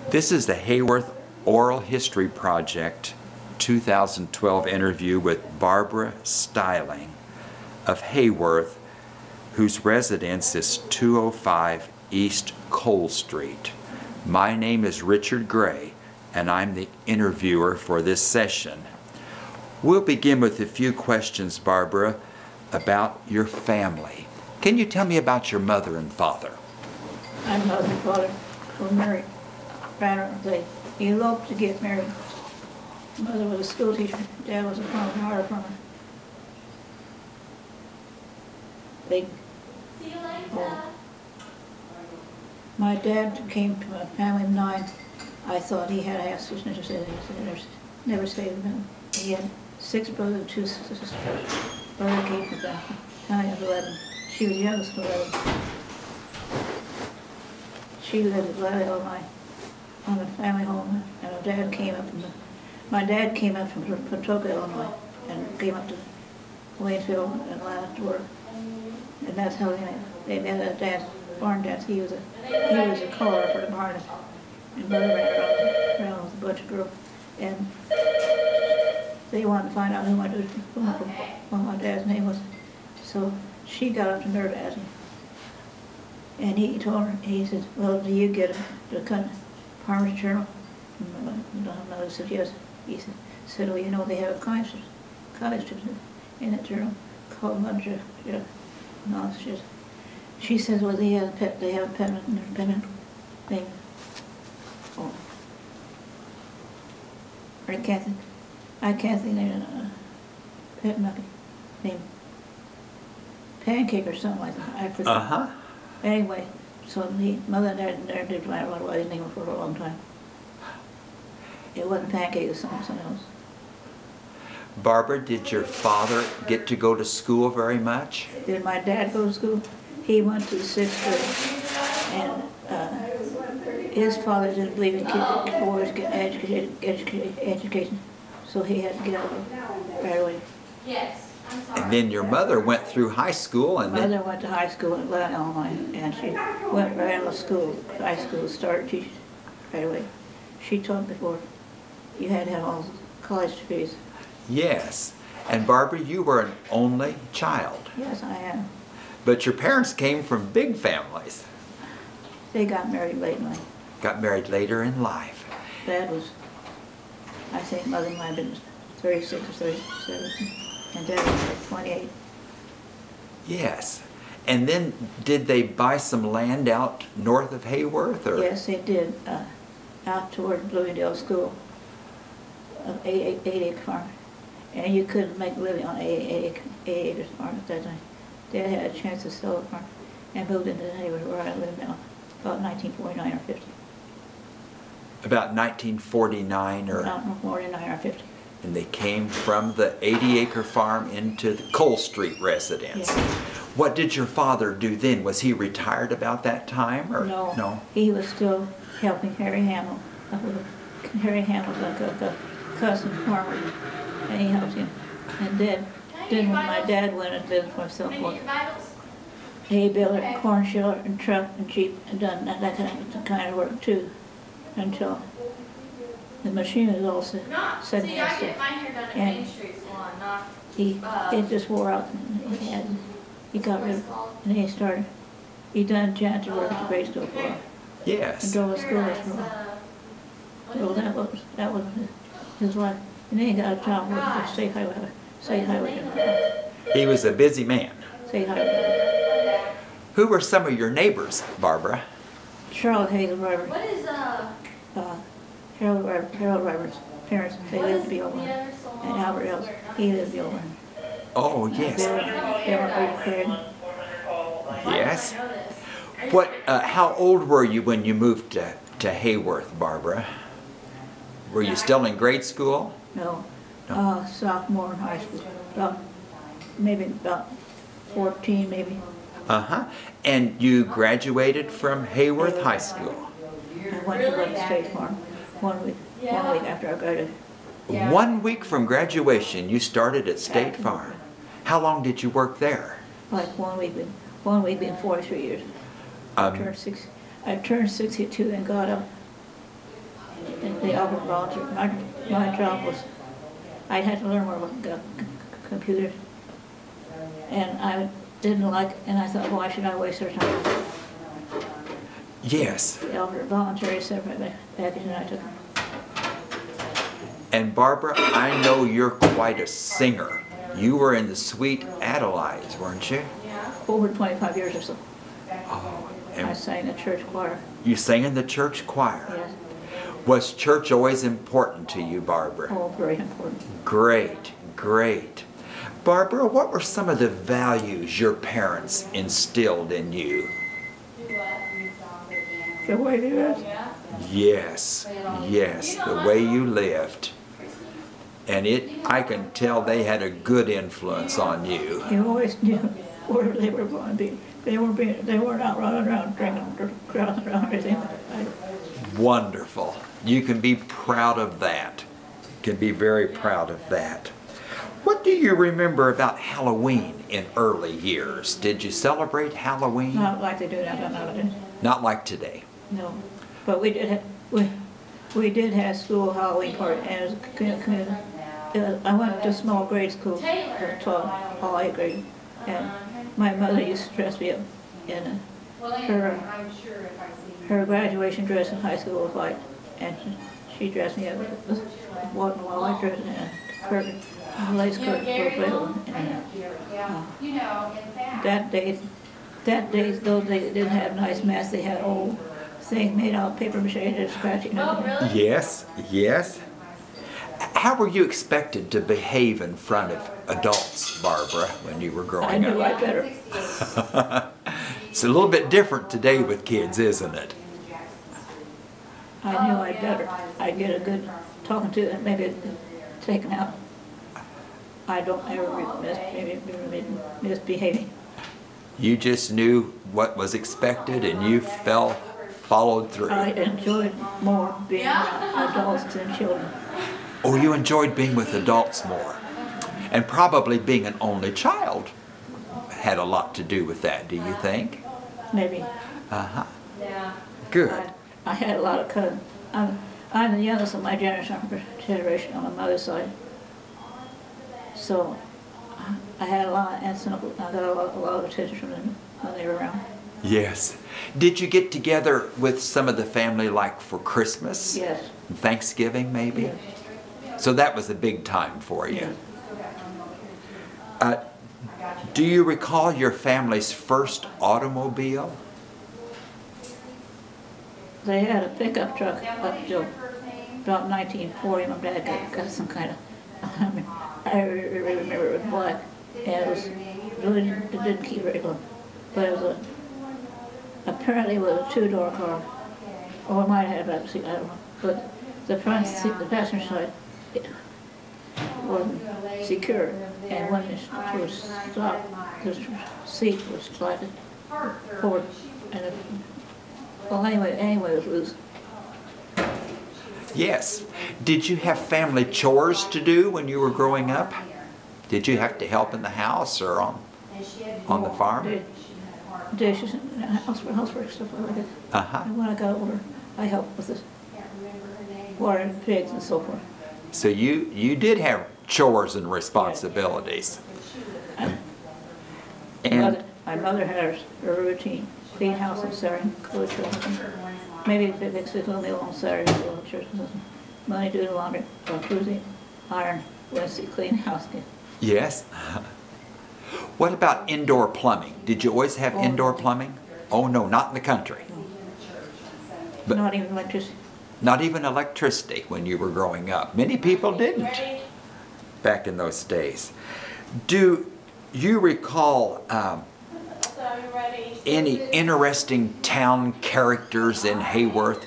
This is the Heyworth Oral History Project 2012 interview with Barbara Steiling of Heyworth, whose residence is 205 East Cole Street. My name is Richard Gray, and I'm the interviewer for this session. We'll begin with a few questions, Barbara, about your family. Can you tell me about your mother and father? My mother and father were married. They eloped to get married. Mother was a school teacher. Dad was a farmer, farmer. My dad came from a family of 9. I thought he had asses, never stayed with him. He had 6 brothers and 2 sisters. Brother came from a family of 11. She was youngest of 11. She lived at Lily, Illinois, on a family home, and my dad came up from Patoka, Illinois, and came up to Wickfield and Atlanta to work. And that's how they met at Dad's barn dance. He was a caller for the barn, and Mother ran around with a bunch of girls, and they wanted to find out what my dad's name was. So she got up to nerve at him, and he told her, he said, "Well, do you get the Farmer's Journal?" And Mother said, "Yes." He said, "Well, you know, they have a college student in that journal called Mother." No, she says, "Well, they have a pet name." Oh, I can't think of a pet name. Pancake or something like that. I forget. Anyway, so Mother and Dad never did find out what his name was for a long time. It wasn't Pancake, it was something else. Barbara, did your father get to go to school very much? Did my dad go to school? He went to the 6th grade, and his father didn't believe in boys getting education, so he had to get out right away. Yes. And then your mother went through high school, and Mother went to high school in Atlanta, Illinois, and she went right out of school, high school, started teaching right away. She taught before you had to have all college degrees. Yes. And Barbara, you were an only child. Yes, I am. But your parents came from big families. They got married late in life. Got married later in life. Dad was, I think Mother might have been 36 or 37, and Dad was like 28. Yes. And then did they buy some land out north of Heyworth? Or? Yes, they did, out toward Bloomingdale School, an 8-acre farm. And you couldn't make a living on 8 acres farm at that time. Dad had a chance to sell the farm and moved into Heyworth, where I live now, about 1949 or 50. About 1949 or? About 49 or 50. And they came from the 80-acre farm into the Cole Street residence. Yeah. What did your father do then? Was he retired about that time? Or? No. He was still helping Harry Hamill. Harry Hamill was like a cousin farmer, and he helped him. And then when my dad went and lived for himself, he built a corn sheller and truck and jeep and done that kind of work too, until the machine was all set and it just wore out, and he got rid of it, and he done janitor work at the grade school for him. Yes. And drove a school bus for him. So that was his life. And then he got a job working for State Highway. He was a busy man. State Highway. Who were some of your neighbors, Barbara? Charlotte Hazel River. What is Harold River's parents, they lived in Beelman. And Albert Ells, he lived in Beelman. Oh, yes. Yes. How old were you when you moved to Heyworth, Barbara? Were you still in grade school? No. Sophomore in high school. Maybe about 14, maybe. And you graduated from Heyworth High School? I went to work at State Farm 1 week after I graduated. 1 week from graduation, you started at State Farm. How long did you work there? Like 1 week, been 43 years. I turned 62 and got up. And they offered volunteer. My job was, I had to learn more about computers. And I didn't like, and I thought, why should I waste their time? Yes. They offered voluntary separate package and I took it. And Barbara, I know you're quite a singer. You were in the Sweet Adelaides, weren't you? Over 25 years or so. Oh, I sang in the church choir. You sang in the church choir? Yes. Was church always important to you, Barbara? Oh, very important. Great, great. Barbara, what were some of the values your parents instilled in you? The way they lived? Yes, yes, the way you lived. And I can tell they had a good influence on you. You always knew where they were going to be. They weren't out running around drinking or crowding around or anything like that. Wonderful. You can be proud of that. You can be very proud of that. What do you remember about Halloween in early years? Did you celebrate Halloween? Not like they do now nowadays. Not like today. No, but we did have school Halloween party, and I went to small grade school, 12, all 8th grade, and my mother used to dress me up in her graduation dress in high school was white, and she dressed me up with white dress and a curtain, a lace curtain for a veil, and those days didn't have nice masks. They had old things made out of paper mache and scratching. Yes, yes. How were you expected to behave in front of adults, Barbara, when you were growing up? I knew I'd better. It's a little bit different today with kids, isn't it? I knew I'd better. I'd get a good talking to and maybe taken out. I don't ever misbehaving. You just knew what was expected and you followed through. I enjoyed more being around adults than children. Oh, you enjoyed being with adults more. And probably being an only child had a lot to do with that, do you think? Maybe. Uh-huh. Good. I had a lot of cousins. I'm the youngest of my generation on my mother's side. So I had a lot of aunts and uncles. I got a lot of attention from them when they were around. Yes. Did you get together with some of the family like for Christmas? Yes. Thanksgiving maybe? Yes. So that was a big time for you. Yes. Do you recall your family's first automobile? They had a pickup truck up till about 1940. My dad got some kind of, I remember it was black, and it didn't keep very long. But it was apparently it was a two-door car, or it might have had a back seat, I don't know. But the front seat, the passenger side, wasn't secure, and when it was stopped, the seat was slided forward, and well, anyway, it was loose. Yes. Did you have family chores to do when you were growing up? Did you have to help in the house or on the farm? Dishes and housework, stuff like that. Uh-huh. And when I got older, I helped with the watering pigs and so forth. So you did have chores and responsibilities. And My mother had her routine: clean house on Saturday, go to church. Maybe fix a little meal on Saturday, go to church. Monday do the laundry, on Tuesday iron, Wednesday clean house. yes. What about indoor plumbing? Did you always have indoor plumbing? Oh no, not in the country. No. But Not even electricity. not even electricity when you were growing up. Many people didn't back in those days. Do you recall any interesting town characters in Heyworth?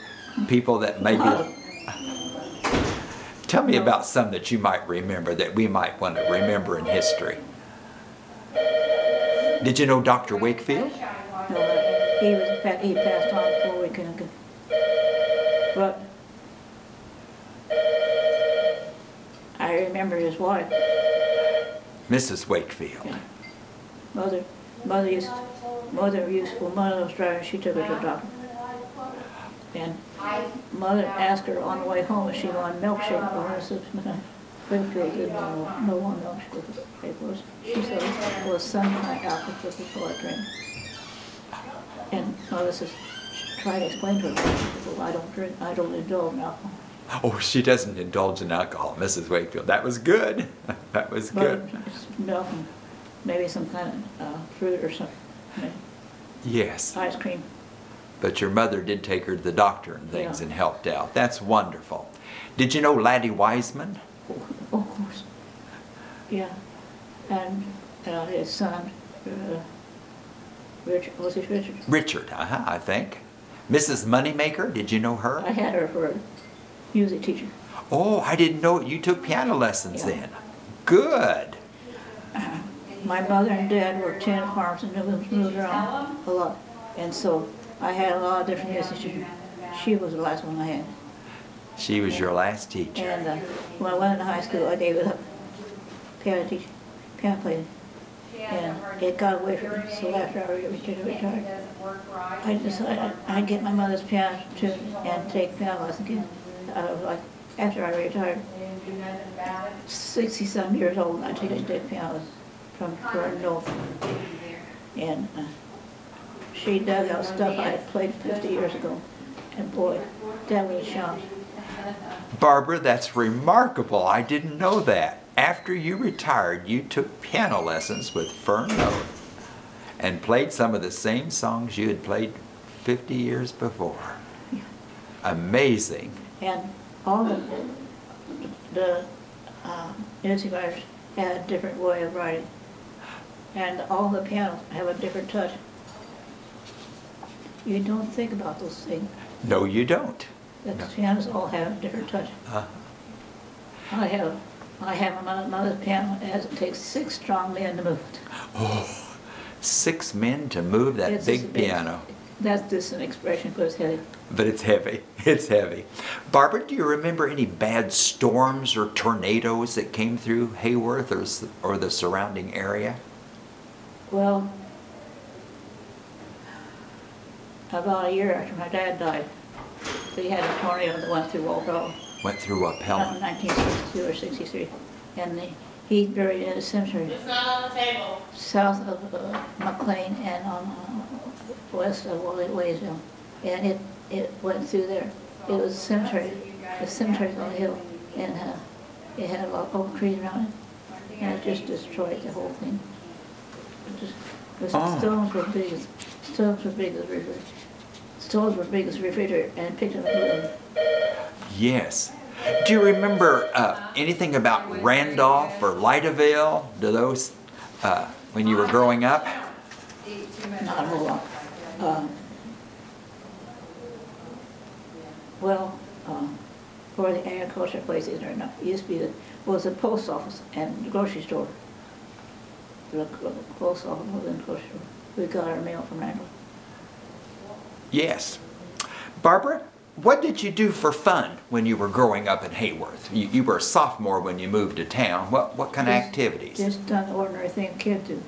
People that maybe... Tell me about some that you might remember that we might want to remember in history. Did you know Dr. Wickfield? No, he passed on before we could. But I remember his wife. Mrs. Wakefield. Yeah. Mother used Mother when Mother was driving, she took her to the doctor. And Mother asked her on the way home if she wanted milkshake, or her sister, Wickfield didn't want no one milkshake. She said it was some kind of alcohol before I drink. And Mother says, try to explain to her, well, I don't drink, I don't indulge in alcohol. Oh, she doesn't indulge in alcohol, Mrs. Wakefield. That was good. That was good. But it's milk and maybe some kind of fruit or something. Yes. Ice cream. But your mother did take her to the doctor and things, Yeah. and helped out. That's wonderful. Did you know Laddie Wiseman? Oh, of course. Yeah. And his son, Richard, was it Richard? Richard, I think. Mrs. Moneymaker, did you know her? I had her for a music teacher. Oh, I didn't know you took piano lessons Yeah. then. Good. My mother and dad were tenant farms and moved around a lot. And so I had a lot of different music teachers. She was the last one I had. She was your last teacher. And when I went into high school, I gave it up. Piano playing. And it got away from me. So after I retired, I decided I'd get my mother's piano tune and take piano lessons again. I was like, after I retired, 60-some years old, and I take piano lessons from her north. And she dug out stuff I had played 50 years ago. And boy, that was a shock. Barbara, that's remarkable. I didn't know that. After you retired, you took piano lessons with Fern Note and played some of the same songs you had played 50 years before. Amazing. And all the music writers had a different way of writing. And all the pianos have a different touch. You don't think about those things. No, you don't. The No. pianos all have a different touch. I have my mother's piano as it takes 6 strong men to move it. Oh, 6 men to move that It's big just piano. That's just an expression, but it's heavy. But it's heavy. It's heavy. Barbara, do you remember any bad storms or tornadoes that came through Heyworth or the surrounding area? Well, about a year after my dad died, we had a tornado that went through Walpole. Went through Appellant. In 1962 or 63. And he's buried in a cemetery. It's not on the table. South of McLean and on west of Waysville. And it went through there. It was a cemetery. The cemetery's on a hill. And it had a lot of oak trees around it. And it just destroyed the whole thing. Stones were big as refrigerator. Stones were big as refrigerator, and picked up a Yes. Do you remember anything about Randolph or Lightaville? Do those, when you were growing up? not a whole lot. Where the agriculture places are now, used to be was the post office and the grocery store. The post office was in the grocery store. We got our mail from Randall. Yes. Barbara, what did you do for fun when you were growing up in Heyworth? You were a sophomore when you moved to town. What kind of activities? Just done the ordinary thing a kid do.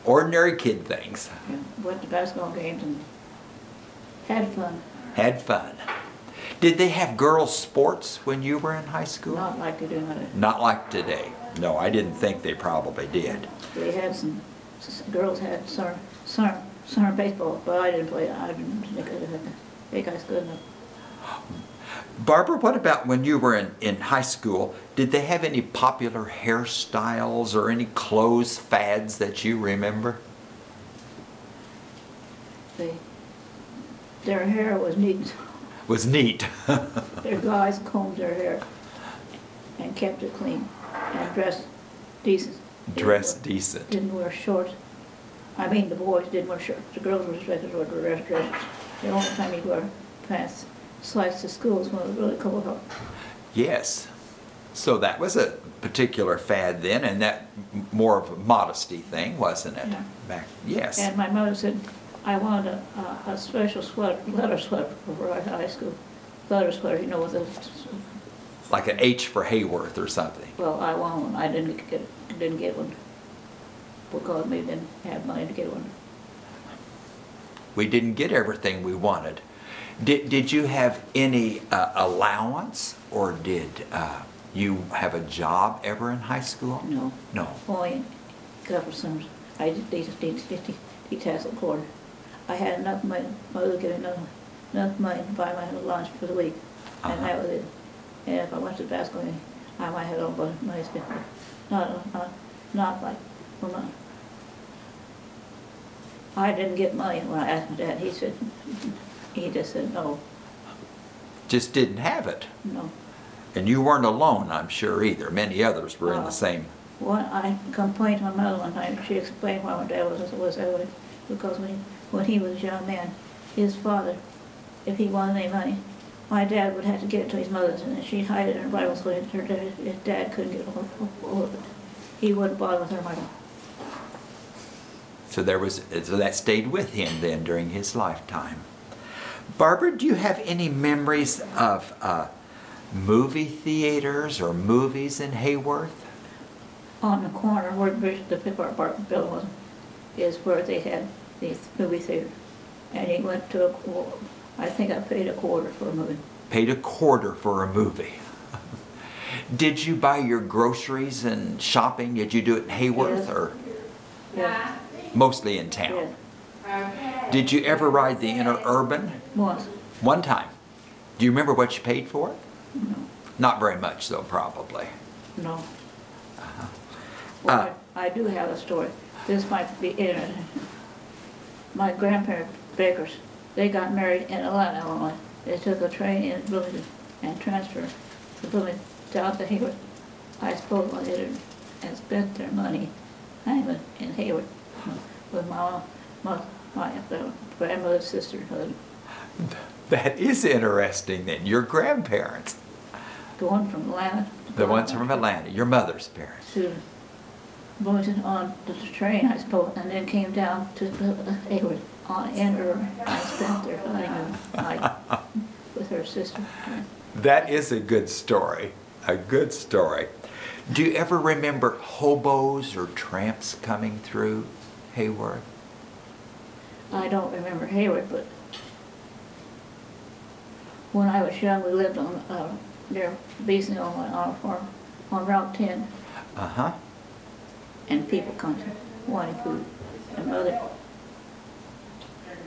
Ordinary kid things. Yeah, went to basketball games and had fun. Had fun. Did they have girls' sports when you were in high school? Not like they do now. Not like today. No, I didn't think they probably did. They had some girls had summer baseball, but I didn't play. I didn't think I was good enough. Barbara, what about when you were in high school? Did they have any popular hairstyles or any clothes fads that you remember? Their hair was neat. Was neat. Their guys combed their hair and kept it clean and dressed decent. Dressed decent. Didn't wear shorts. I mean, the boys didn't wear shorts. The girls were dressed or dressed dresses. The only time you wear pants slides to school is when it was really cold out. Yes. So that was a particular fad then, and that more of a modesty thing, wasn't it? Yeah. Yes. And my mother said, I wanted a special sweater, leather sweater for high school. Leather sweater, you know, with a... Like an H for Heyworth or something. Well, I want one. I didn't get one because we didn't have money to get one. we didn't get everything we wanted. Did you have any allowance, or did you have a job ever in high school? No. No. Only a couple of summers. I just detailed quarter. I had enough money, mother gave me enough money to buy my lunch for the week, and that was it. And if I went to basketball game, I might have a little money spent. Not like, well, not. I didn't get money when I asked my dad. He just said no. Just didn't have it. No. And you weren't alone, I'm sure, either. Many others were in the same. Well, I complained to my mother one time. She explained why my dad was that way. Because when he was a young man, his father, if he wanted any money, my dad would have to give it to his mother, and she'd hide it in her Bible so his dad couldn't get a hold of it. He wouldn't bother with her money. So that stayed with him then during his lifetime. Barbara, do you have any memories of movie theaters or movies in Heyworth? On the corner where the Picard Park building was, is where they had the movie theater. And he went to I think I paid $0.25 for a movie. Paid $0.25 for a movie. Did you buy your groceries and shopping? Did you do it in Heyworth? Yes. Or Yeah. mostly in town? Yeah. Did you ever ride the Interurban? Once. One time. Do you remember what you paid for it? No. Not very much, though, probably. No. Well, I do have a story. This might be interesting. My grandparents, Bakers, they got married in Atlanta, Illinois. They took a train in Bloomington and transferred to Bloomington down to Heyworth. I suppose they did and spent their money hanging in Heyworth with my grandmother's sister and husband. That is interesting then. Your grandparents. The one from Atlanta. The ones from Atlanta, your mother's parents. To Bloomington on the train, I suppose, and then came down to Heyworth on Interurban. I spent their honeymoon night with her sister. That is a good story. A good story. Do you ever remember hobos or tramps coming through Heyworth? I don't remember Heyworth, but when I was young, we lived on near Beeson on a farm on Route 10. Uh-huh. And people come to wanting food. And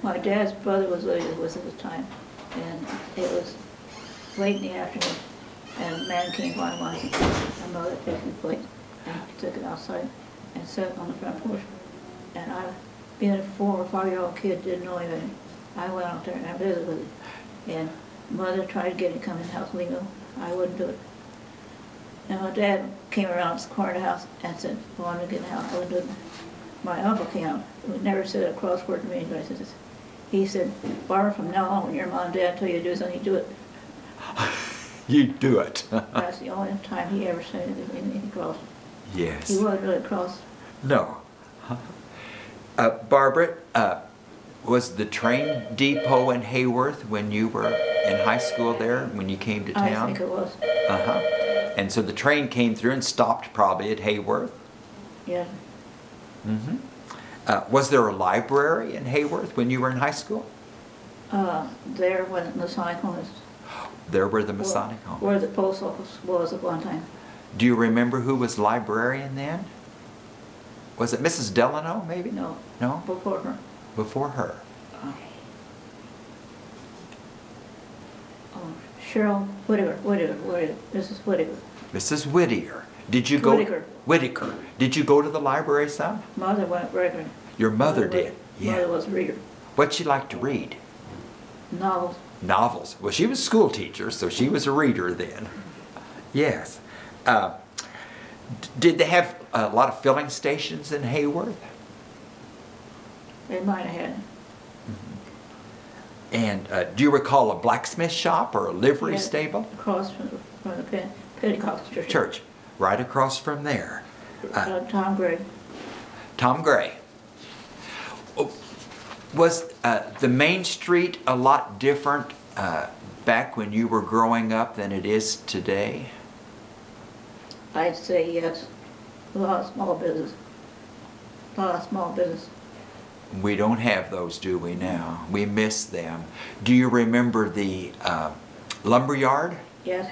my dad's brother was with us at the time, and it was late in the afternoon, and a man came by wanting my mother took the plate, and he took it outside and set it on the front porch. And I, being a 4 or 5-year-old kid, didn't know anything. I went out there and I visited with it. And mother tried to get it to come in the house legal. I wouldn't do it. And my dad came around the corner of the house and said, I wanted to get in the house. I wouldn't do it. My uncle came out, who never said a cross word to me. He said, Barbara, from now on, when your mom and dad tell you to do something, you do it. You do it. That's the only time he ever said anything cross. Yes. He wasn't really cross. No. Barbara, was the train depot in Heyworth when you were in high school there, when you came to town? I think it was. Uh-huh. And so the train came through and stopped probably at Heyworth? Yeah. Mm-hmm. Was there a library in Heyworth when you were in high school? There when the Masonic home is. There were the Masonic homes. Where the post office was at one time. Do you remember who was librarian then? Was it Mrs. Delano, maybe? No. No? Before her. Before her. Cheryl Whittaker, Mrs. Whittaker. Mrs. Whittier. Did you go? Whittaker. Whittaker. Did you go to the library some? Mother went regularly. Your mother did? Yeah. Mother was a reader. What'd she like to read? Novels. Novels. Well, she was a school teacher, so she was a reader then. Yes. Did they have a lot of filling stations in Heyworth? They might have had. And do you recall a blacksmith shop or a livery stable? Across from the Pentecostal church. Church, right across from there. Tom Gray. Tom Gray. Was the main street a lot different back when you were growing up than it is today? I'd say yes. A lot of small business. A lot of small business. We don't have those, do we now? We miss them. Do you remember the lumberyard? Yes.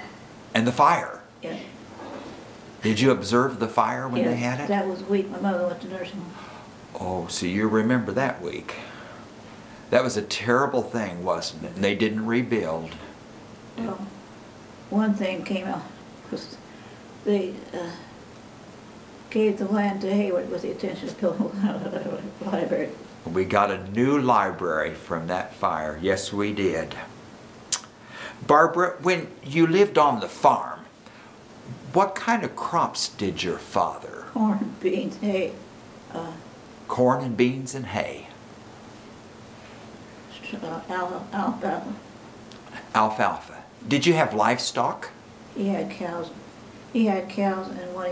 And the fire? Yes. Did you observe the fire when Yes, they had it? that was the week my mother went to nursing home. Oh, so you remember that week. That was a terrible thing, wasn't it? And they didn't rebuild. Well, one thing came out, because they gave the land to Heyworth with the intention of building a library. We got a new library from that fire. Yes, we did. Barbara, when you lived on the farm, what kind of crops did your father? Corn, beans, hay. Corn and beans and hay. Alfalfa. Alfalfa. Did you have livestock? He had cows. He had cows and one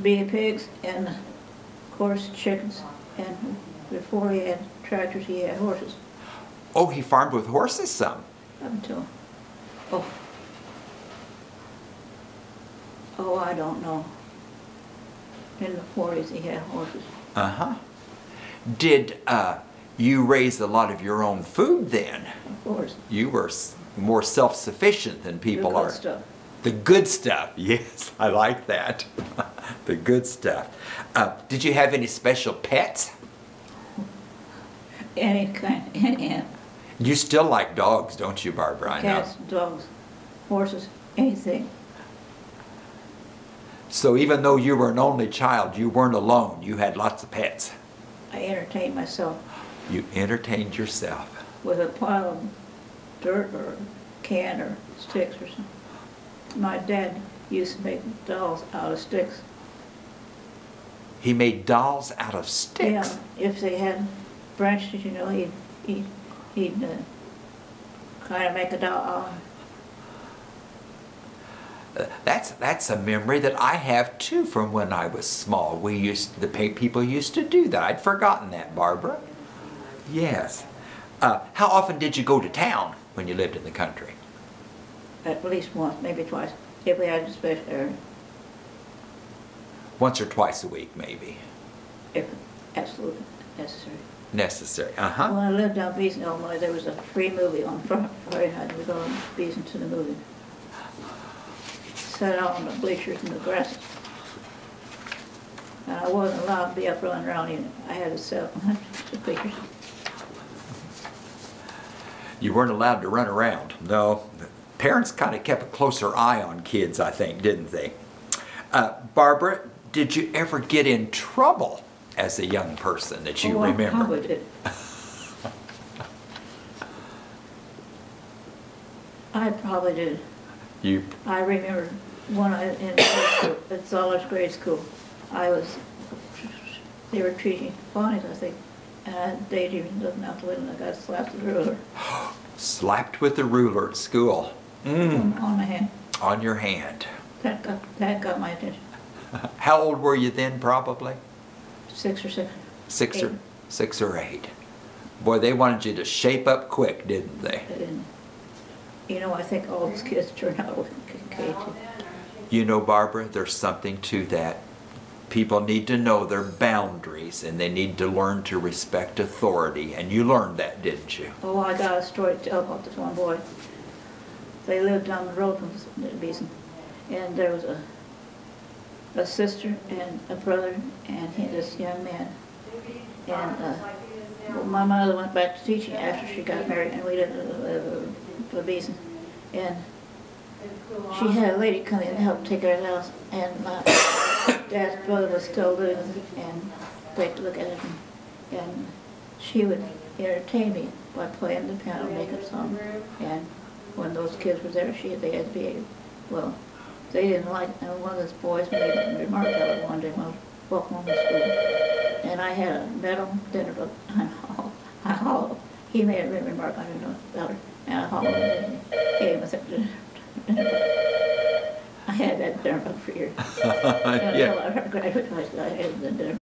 guinea pigs and, of course, chickens. And before he had tractors, he had horses. Oh, he farmed with horses some. Up until, oh, I don't know. In the 40s, he had horses. Uh-huh. Did you raise a lot of your own food then? Of course. You were more self-sufficient than people are. The good stuff. The good stuff. Yes, I like that. The good stuff. Did you have any special pets? Any kind, any You still like dogs, don't you, Barbara? I know. cats, dogs, horses, anything. So even though you were an only child, you weren't alone. You had lots of pets. I entertained myself You entertained yourself. with a pile of dirt or a can or sticks or something. My dad used to make dolls out of sticks. He made dolls out of sticks. Yeah, if they had branches, you know, he'd kind of make a doll. That's a memory that I have too from when I was small. People used to do that. I'd forgotten that, Barbara. Yes. How often did you go to town when you lived in the country? At least once, maybe twice, if we had a special errand, Once or twice a week, maybe. if absolutely necessary. Necessary. When I lived down Beeson, Illinois, there was a free movie on Friday night. We go to Beeson to the movie. Sat out on the bleachers in the grass. And I wasn't allowed to be up running around either. I had to sit on the bleachers. You weren't allowed to run around. No. Parents kind of kept a closer eye on kids, I think, didn't they? Barbara, did you ever get in trouble as a young person that you remember? I probably did. I probably did. I remember when in grade school, at Zollers grade school, they were teaching phonics, I think, and I daydreamed looking out the window and I got slapped with a ruler. Slapped with the ruler at school. On my hand. On your hand. That got my attention. How old were you then, probably? 6 or 7. Six or eight. Boy, they wanted you to shape up quick, didn't they? And, you know, I think all those kids turned out okay too. You know, Barbara, there's something to that. People need to know their boundaries and they need to learn to respect authority. And you learned that, didn't you? Oh, I got a story to tell about this one boy. They lived down the road from Beeson, and there was a sister and a brother and this young man. And well, my mother went back to teaching after she got married, and we lived in Beeson. And she had a lady come in and help take care of the house, and my dad's brother was still living with it, and they'd look at it, and she would entertain me by playing the piano, making a song. And when those kids were there, they had to behave. Well, they didn't like it, and one of those boys made a remark about it one day when I was walking home from school. And I had a metal dinner book. I hollered. He made a remark, I didn't know about it, and I hollered and gave him a dinner book. I had that dinner book for years. Yeah. Until I graduated high school, I had the dinner